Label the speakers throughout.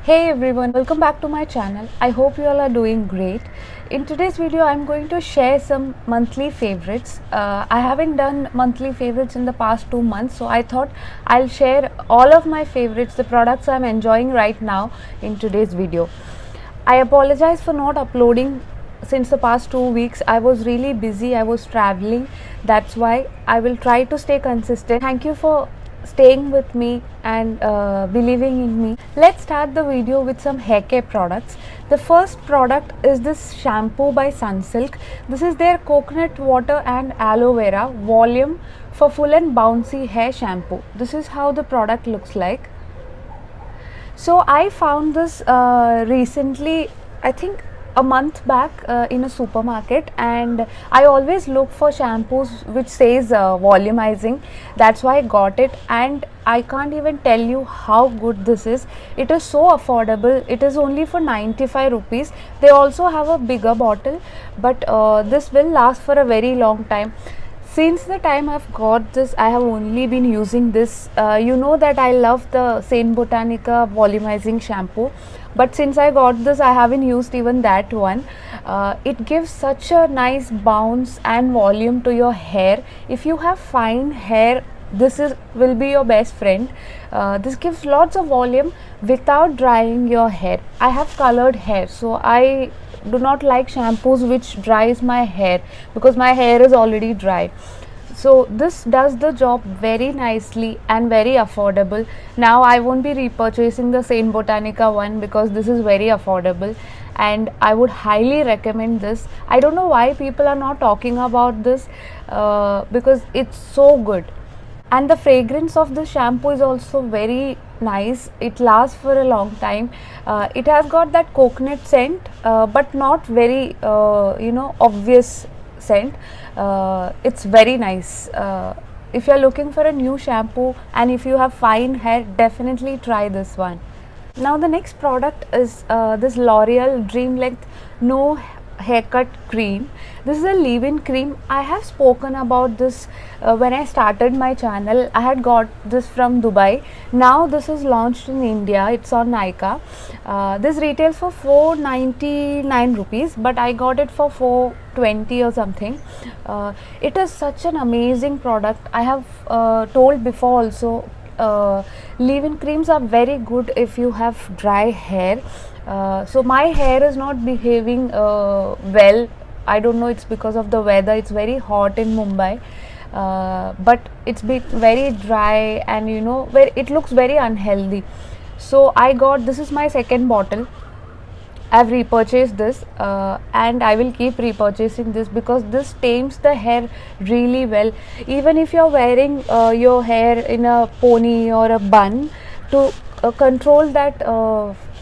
Speaker 1: Hey everyone, welcome back to my channel. I hope you all are doing great. In today's video, I'm going to share some monthly favorites. I haven't done monthly favorites in the past 2 months, so I thought I'll share all of my favorites, the products I'm enjoying right now in today's video. I apologize for not uploading since the past 2 weeks. I was really busy, I was traveling. That's why I will try to stay consistent. Thank you for staying with me and believing in me. Let's start the video with some hair care products. The first product is this shampoo by Sunsilk. This is their coconut water and aloe vera volume for full and bouncy hair shampoo. This is how the product looks like. So I found this recently, I think a month back in a supermarket, and I always look for shampoos which says volumizing. That's why I got it, and I can't even tell you how good this is. It is so affordable. It is only for 95 rupees. They also have a bigger bottle, but this will last for a very long time. Since the time I've got this, I have only been using this. You know that I love the Saint Botanica volumizing shampoo, but since I got this, I haven't used even that one. It gives such a nice bounce and volume to your hair. If you have fine hair, this will be your best friend. This gives lots of volume without drying your hair. I have colored hair, so I do not like shampoos which dries my hair because my hair is already dry. So this does the job very nicely and very affordable. Now I won't be repurchasing the Saint Botanica one because this is very affordable, and I would highly recommend this. I don't know why people are not talking about this because it's so good. And the fragrance of the shampoo is also very nice. It lasts for a long time. It has got that coconut scent, but not very obvious scent. It's very nice. If you are looking for a new shampoo and if you have fine hair, definitely try this one. Now the next product is this L'Oreal Dream Length No Haircut Cream. This is a leave-in cream. I have spoken about this when I started my channel. I had got this from Dubai. Now this is launched in India. It's on Nykaa. This retails for 499 rupees, but I got it for 420 or something. It is such an amazing product. I have told before also, leave-in creams are very good if you have dry hair. So my hair is not behaving well. I don't know, it's because of the weather. It's very hot in Mumbai, but it's been very dry, and where it looks very unhealthy. So I got, this is my second bottle. I've repurchased this and I will keep repurchasing this because this tames the hair really well. Even if you're wearing your hair in a pony or a bun, to control that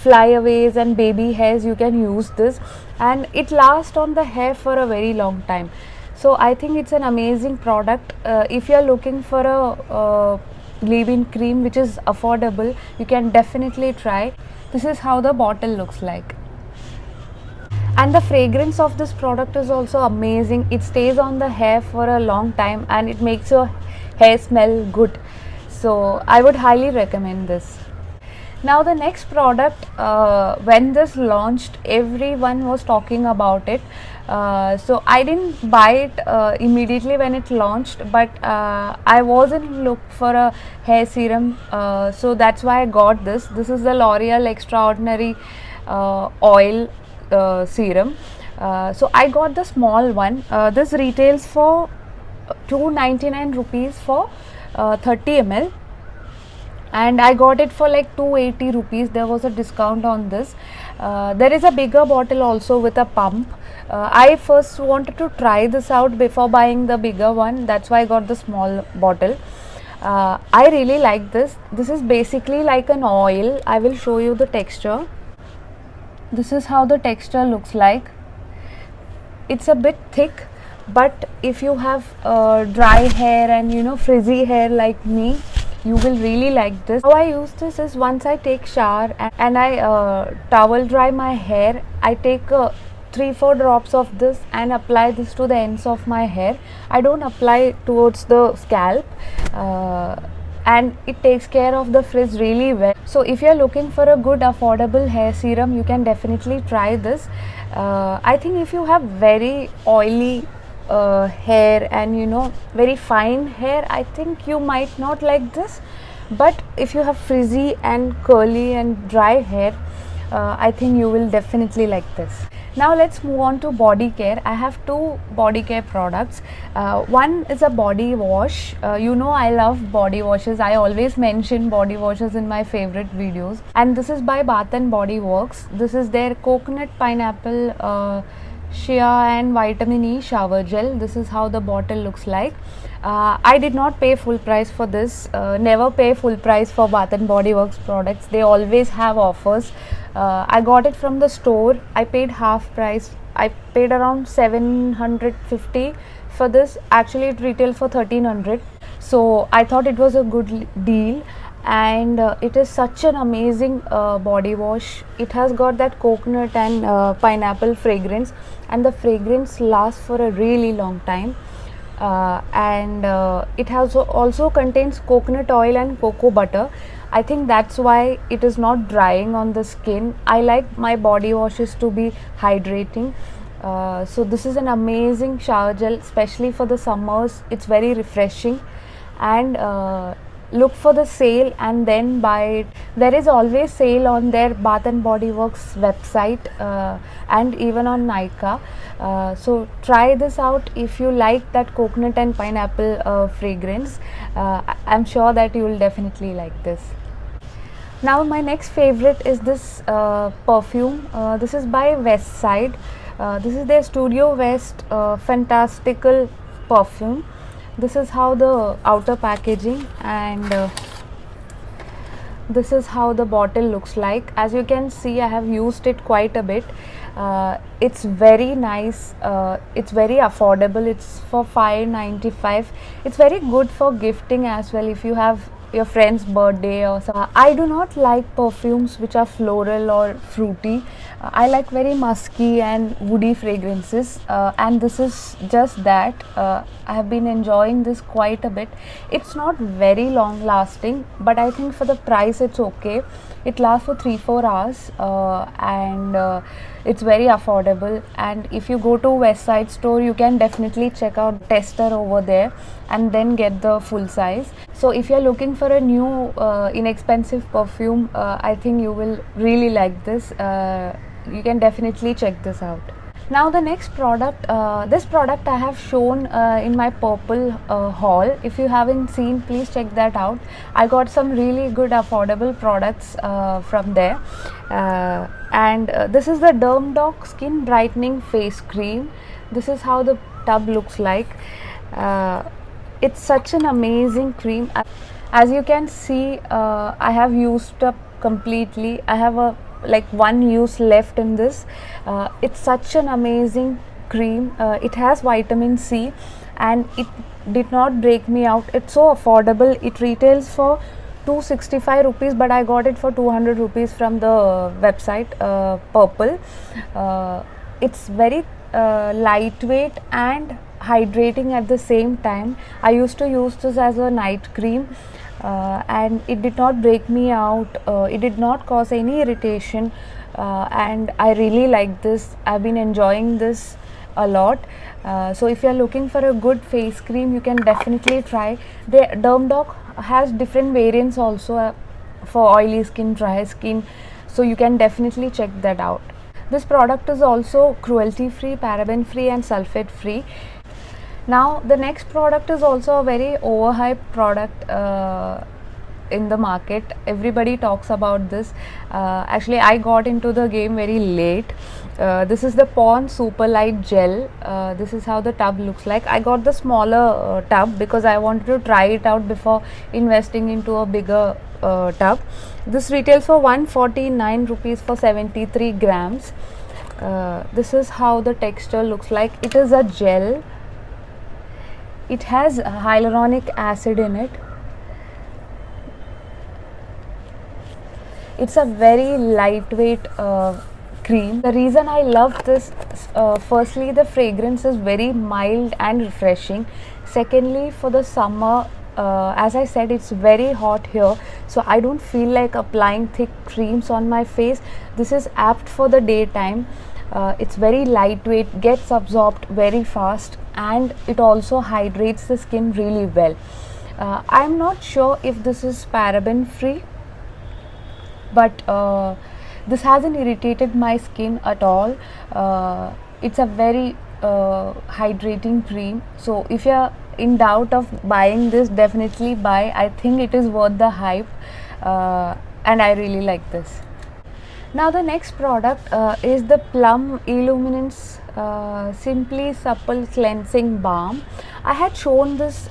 Speaker 1: flyaways and baby hairs, you can use this, and it lasts on the hair for a very long time. So I think it's an amazing product. If you're looking for a leave-in cream which is affordable, you can definitely try. This is how the bottle looks like. And the fragrance of this product is also amazing. It stays on the hair for a long time and it makes your hair smell good. So I would highly recommend this. Now the next product, when this launched, everyone was talking about it. So I didn't buy it immediately when it launched, but I was in look for a hair serum, so that's why I got this. This is the L'Oreal Extraordinary Oil serum. So I got the small one. This retails for 299 rupees for 30 ml. And I got it for like 280 rupees. There was a discount on this. There is a bigger bottle also with a pump. I first wanted to try this out before buying the bigger one. That's why I got the small bottle. I really like this. This is basically like an oil. I will show you the texture. This is how the texture looks like. It's a bit thick, but if you have dry hair and frizzy hair like me, you will really like this. How I use this is, once I take shower and I towel dry my hair, I take 3-4 drops of this and apply this to the ends of my hair. I don't apply towards the scalp. and it takes care of the frizz really well. So if you're looking for a good affordable hair serum, you can definitely try this. I think if you have very oily hair and very fine hair, I think you might not like this. But if you have frizzy and curly and dry hair, I think you will definitely like this. Now let's move on to body care. I have two body care products. One is a body wash. I love body washes. I always mention body washes in my favorite videos. And this is by Bath and Body Works. This is their coconut pineapple shea and vitamin E shower gel. This is how the bottle looks like. I did not pay full price for this. Never pay full price for Bath and Body Works products. They always have offers. I got it from the store. I paid half price. I paid around 750 for this. Actually it retailed for 1300. So I thought it was a good deal. And it is such an amazing body wash. It has got that coconut and pineapple fragrance, and the fragrance lasts for a really long time. And it has also contains coconut oil and cocoa butter. I think that's why it is not drying on the skin. I like my body washes to be hydrating. So this is an amazing shower gel, especially for the summers. It's very refreshing. And look for the sale and then buy it. There is always sale on their Bath and Body Works website and even on Nykaa. So try this out if you like that coconut and pineapple fragrance. I'm sure that you will definitely like this. Now my next favorite is this perfume. This is by Westside. This is their Studio West Fantastical perfume. This is how the outer packaging, and this is how the bottle looks like. As you can see, I have used it quite a bit. It's very nice. It's very affordable. It's for $5.95. It's very good for gifting as well if you have your friend's birthday or something. I do not like perfumes which are floral or fruity. I like very musky and woody fragrances, and this is just that. I have been enjoying this quite a bit. It's not very long lasting, but I think for the price it's okay. It lasts for 3-4 hours, and it's very affordable. And if you go to Westside store, you can definitely check out tester over there and then get the full size. So if you're looking for a new inexpensive perfume, I think you will really like this. You can definitely check this out. Now the next product, this product I have shown in my purple haul. If you haven't seen, please check that out. I got some really good affordable products from there. And this is the DermDoc Skin Brightening Face Cream. This is how the tub looks like. It's such an amazing cream. As you can see, I have used up completely. I have one use left in this. It's such an amazing cream. It has vitamin C and it did not break me out. It's so affordable. It retails for 265 rupees, but I got it for 200 rupees from the website Purple. It's very lightweight and hydrating at the same time. I used to use this as a night cream, and it did not break me out. It did not cause any irritation, and I really like this. I've been enjoying this a lot. So if you are looking for a good face cream, you can definitely try. The DermDoc has different variants also for oily skin, dry skin, so you can definitely check that out. This product is also cruelty free, paraben free and sulfate free. Now the next product is also a very overhyped product in the market. Everybody talks about this. Actually I got into the game very late. This is the Pond's Super Light Gel. This is how the tub looks like. I got the smaller tub because I wanted to try it out before investing into a bigger tub. This retails for 149 rupees for 73 grams. This is how the texture looks like. It is a gel. It has hyaluronic acid in it. It's a very lightweight cream. The reason I love this, firstly the fragrance is very mild and refreshing. Secondly, for the summer, as I said, it's very hot here, so I don't feel like applying thick creams on my face. This is apt for the daytime. It's very lightweight, gets absorbed very fast, and it also hydrates the skin really well. I'm not sure if this is paraben free, but this hasn't irritated my skin at all. It's a very hydrating cream, so if you're in doubt of buying this, definitely buy. I think it is worth the hype, and I really like this. Now the next product is the Plum Illuminance Simply Supple Cleansing Balm. I had shown this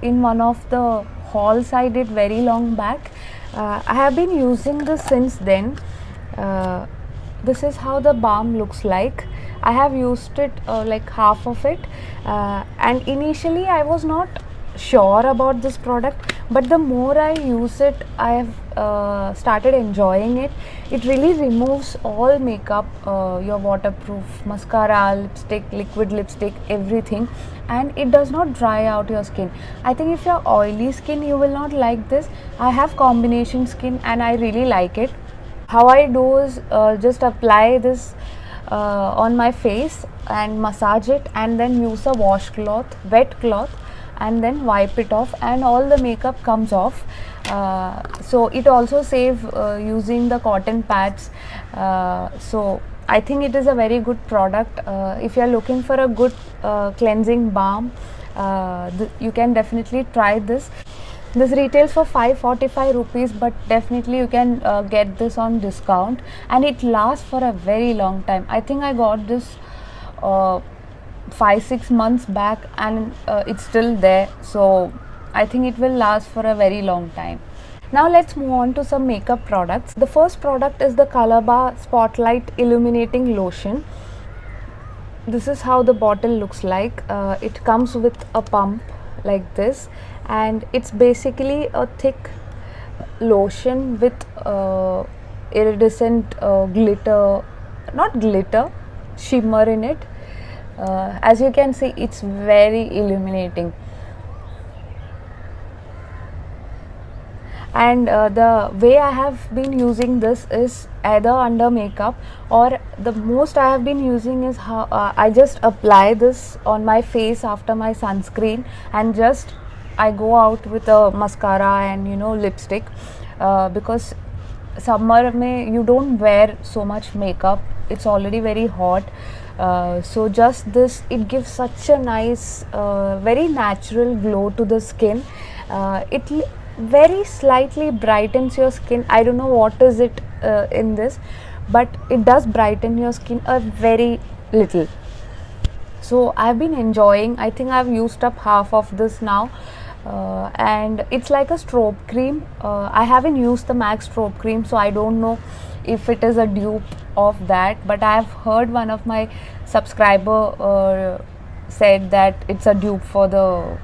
Speaker 1: in one of the hauls I did very long back. I have been using this since then. This is how the balm looks like. I have used it like half of it, and initially I was not sure about this product, but the more I use it, I have started enjoying it. It really removes all makeup, your waterproof mascara, lipstick, liquid lipstick, everything, and it does not dry out your skin. I think if you're oily skin, you will not like this. I have combination skin and I really like it. How I do is just apply this on my face and massage it, and then use a washcloth, wet cloth, and then wipe it off, and all the makeup comes off. So it also saves using the cotton pads. So I think it is a very good product. If you are looking for a good cleansing balm, you can definitely try this. This retails for 545 rupees, but definitely you can get this on discount, and it lasts for a very long time. I think I got this 5-6 months back, and it's still there, so I think it will last for a very long time. Now let's move on to some makeup products. The first product is the Colorbar Spotlight Illuminating Lotion. This is how the bottle looks like. It comes with a pump like this, and it's basically a thick lotion with iridescent shimmer in it. As you can see, it's very illuminating, and the way I have been using this is either under makeup, or the most I have been using is how I just apply this on my face after my sunscreen, and just I go out with a mascara and lipstick, because summer mein you don't wear so much makeup, it's already very hot. So just this, it gives such a nice very natural glow to the skin. It very slightly brightens your skin. I don't know what is it in this, but it does brighten your skin a very little. So I've been enjoying. I think I've used up half of this now, and it's like a strobe cream. I haven't used the MAC strobe cream, so I don't know if it is a dupe of that, but I have heard one of my subscriber said that it's a dupe for the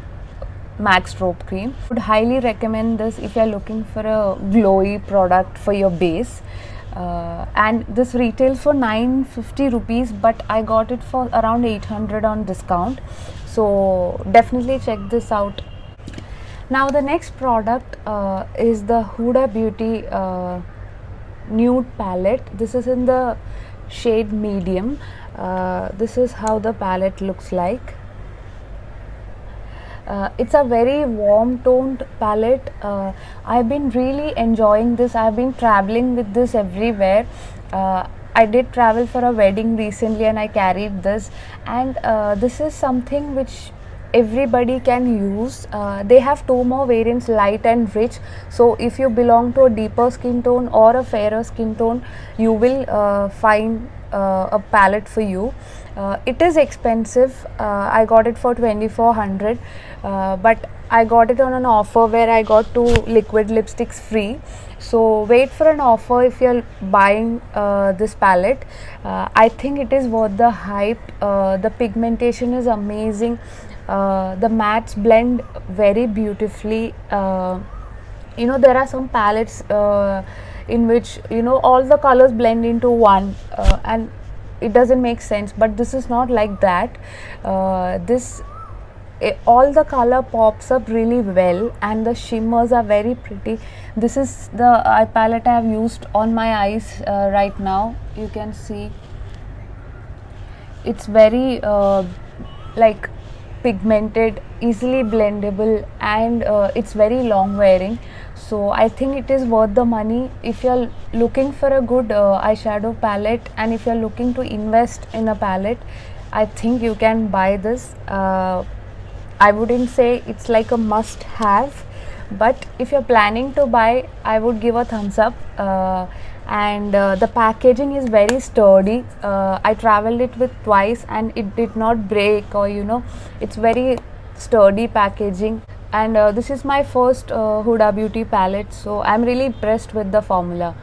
Speaker 1: MAC strobe cream. I would highly recommend this if you are looking for a glowy product for your base. And this retails for 950 rupees, but I got it for around 800 on discount, so definitely check this out. Now the next product is the Huda Beauty nude palette. This is in the shade medium. This is how the palette looks like. It's a very warm toned palette. I've been really enjoying this. I've been traveling with this everywhere. I did travel for a wedding recently and I carried this, and this is something which everybody can use. They have two more variants, light and rich, so if you belong to a deeper skin tone or a fairer skin tone, you will find a palette for you. It is expensive. I got it for 2400, but I got it on an offer where I got 2 liquid lipsticks free. So wait for an offer if you're buying this palette. I think it is worth the hype. The pigmentation is amazing. The mattes blend very beautifully. There are some palettes in which all the colors blend into one, and it doesn't make sense, but this is not like that. This all the color pops up really well, and the shimmers are very pretty. This is the eye palette I have used on my eyes right now. You can see it's very like pigmented, easily blendable, and it's very long wearing. So I think it is worth the money if you're looking for a good eyeshadow palette, and if you're looking to invest in a palette, I think you can buy this. I wouldn't say it's like a must have, but if you're planning to buy, I would give a thumbs up. And the packaging is very sturdy. I traveled it with twice and it did not break, or it's very sturdy packaging. And this is my first Huda Beauty palette, so I'm really impressed with the formula.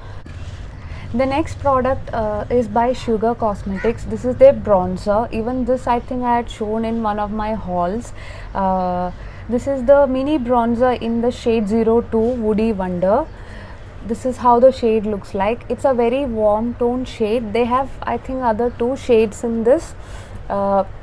Speaker 1: The next product is by Sugar Cosmetics. This is their bronzer. Even this I think I had shown in one of my hauls. This is the mini bronzer in the shade 02 Woody Wonder. This is how the shade looks like. It's a very warm tone shade. They have, I think, other two shades in this,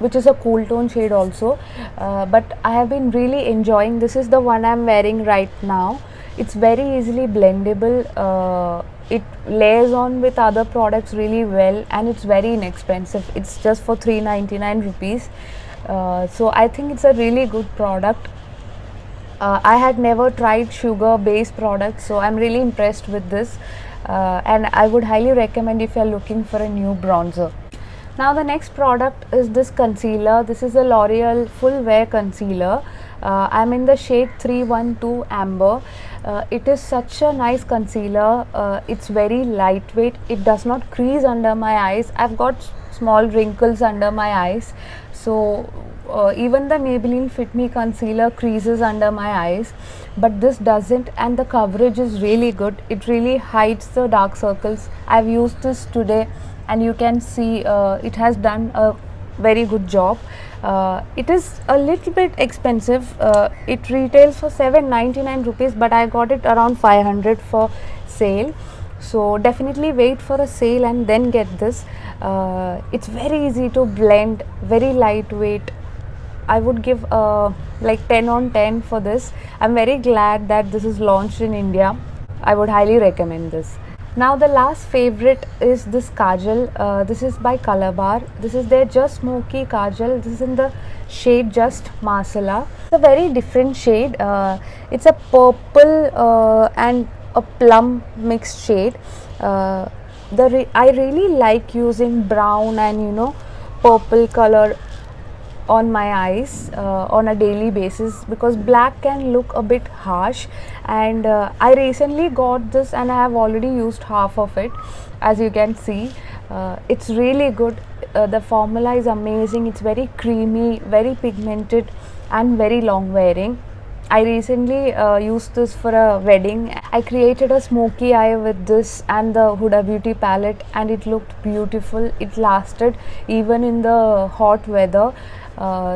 Speaker 1: which is a cool tone shade also. But I have been really enjoying. This is the one I'm wearing right now. It's very easily blendable. It layers on with other products really well, and it's very inexpensive. It's just for 399 rupees. So I think it's a really good product. I had never tried sugar based products, so I'm really impressed with this, and I would highly recommend if you're looking for a new bronzer. Now the next product is this concealer. This is a L'Oreal Full Wear Concealer. I'm in the shade 312 Amber. It is such a nice concealer. It's very lightweight. It does not crease under my eyes. I've got small wrinkles under my eyes, so even the Maybelline Fit Me concealer creases under my eyes, but this doesn't, and the coverage is really good. It really hides the dark circles. I've used this today and you can see it has done a very good job. It is a little bit expensive. It retails for 799 rupees, but I got it around 500 for sale. So definitely wait for a sale and then get this. It's very easy to blend, very lightweight. I would give like 10 on 10 for this. I'm very glad that this is launched in India. I would highly recommend this. Now the last favorite is this kajal. This is by Calabar. This is their Just Smoky Kajal. This is in the shade Just Masala. It's a very different shade. It's a purple and a plum mixed shade. I really like using brown and purple color on my eyes on a daily basis, because black can look a bit harsh, and I recently got this and I have already used half of it. As you can see, it's really good. The formula is amazing. It's very creamy, very pigmented and very long wearing. I recently used this for a wedding. I created a smoky eye with this and the Huda Beauty palette, and it looked beautiful. It lasted even in the hot weather.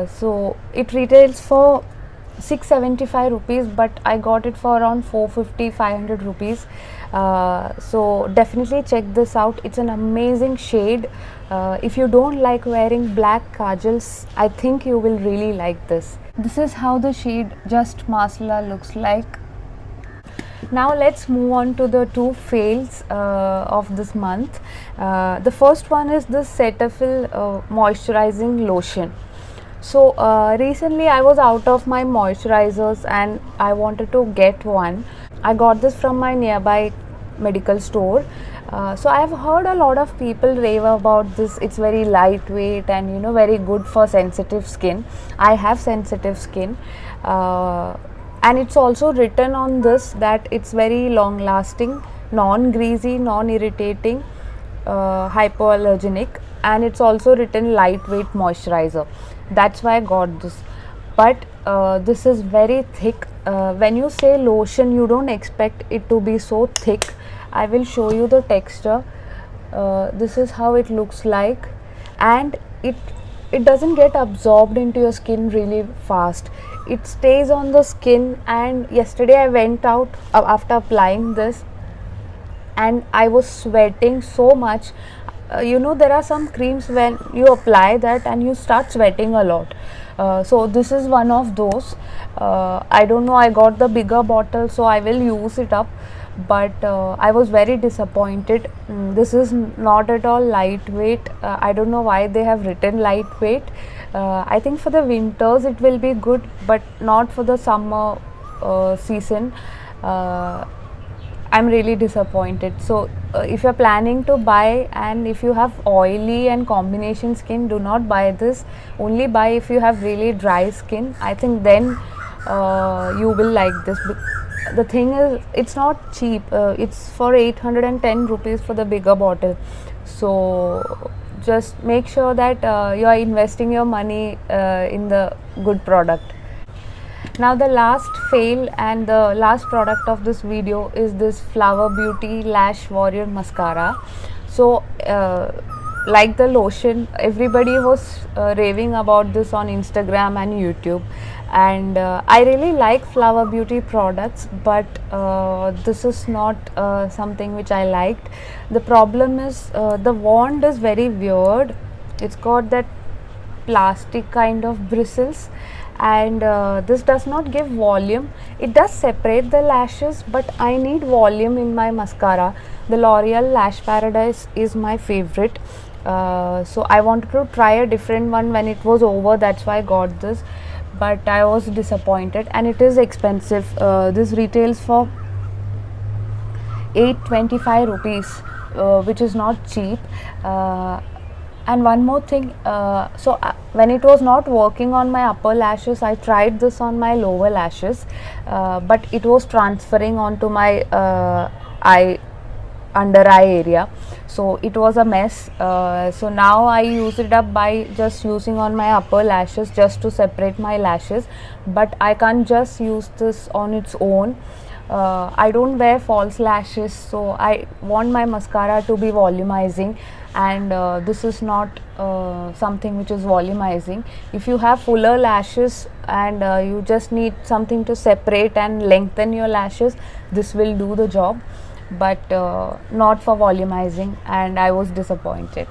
Speaker 1: So it retails for 675 rupees, but I got it for around 450-500 rupees. So definitely check this out. It's an amazing shade. If you don't like wearing black kajals, I think you will really like this. This is how the shade Just Masala looks like. Now let's move on to the two fails of this month. The first one is the Cetaphil moisturizing lotion. So recently I was out of my moisturizers and I wanted to get one. I got this from my nearby medical store. So I have heard a lot of people rave about this. It's very lightweight and very good for sensitive skin. I have sensitive skin, and it's also written on this that it's very long lasting, non-greasy, non-irritating, hypoallergenic, and it's also written lightweight moisturizer. That's why I got this. But this is very thick. When you say lotion, you don't expect it to be so thick. I will show you the texture. This is how it looks like, and it doesn't get absorbed into your skin really fast. It stays on the skin, and yesterday I went out after applying this and I was sweating so much. There are some creams when you apply that and you start sweating a lot, So this is one of those. I don't know, I got the bigger bottle, so I will use it up, but I was very disappointed. This is not at all lightweight. I don't know why they have written lightweight. I think for the winters it will be good, but not for the summer season. I'm really disappointed. So if you're planning to buy, and if you have oily and combination skin, do not buy this. Only buy if you have really dry skin. I think then you will like this. The thing is, it's not cheap. It's for 810 rupees for the bigger bottle. So just make sure that you are investing your money in the good product. Now the last fail and the last product of this video is this Flower Beauty Lash Warrior Mascara. So like the lotion, everybody was raving about this on Instagram and YouTube, and I really like Flower Beauty products, but this is not something which I liked. The problem is the wand is very weird. It's got that plastic kind of bristles, and this does not give volume. It does separate the lashes, but I need volume in my mascara. The L'Oreal Lash Paradise is my favorite, so I wanted to try a different one when it was over. That's why I got this, but I was disappointed, and it is expensive. This retails for 825 rupees, which is not cheap. And one more thing, when it was not working on my upper lashes, I tried this on my lower lashes, but it was transferring onto my under eye area, so it was a mess. So now I use it up by just using on my upper lashes just to separate my lashes, but I can't just use this on its own. I don't wear false lashes, so I want my mascara to be volumizing, and this is not something which is volumizing. If you have fuller lashes and you just need something to separate and lengthen your lashes, this will do the job, but not for volumizing, and I was disappointed.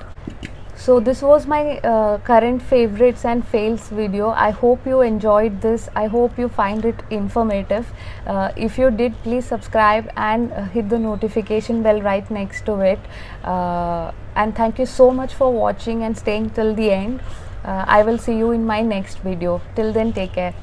Speaker 1: So this was my current favorites and fails video. I hope you enjoyed this. I hope you find it informative. If you did, please subscribe and hit the notification bell right next to it. And thank you so much for watching and staying till the end. I will see you in my next video. Till then, take care.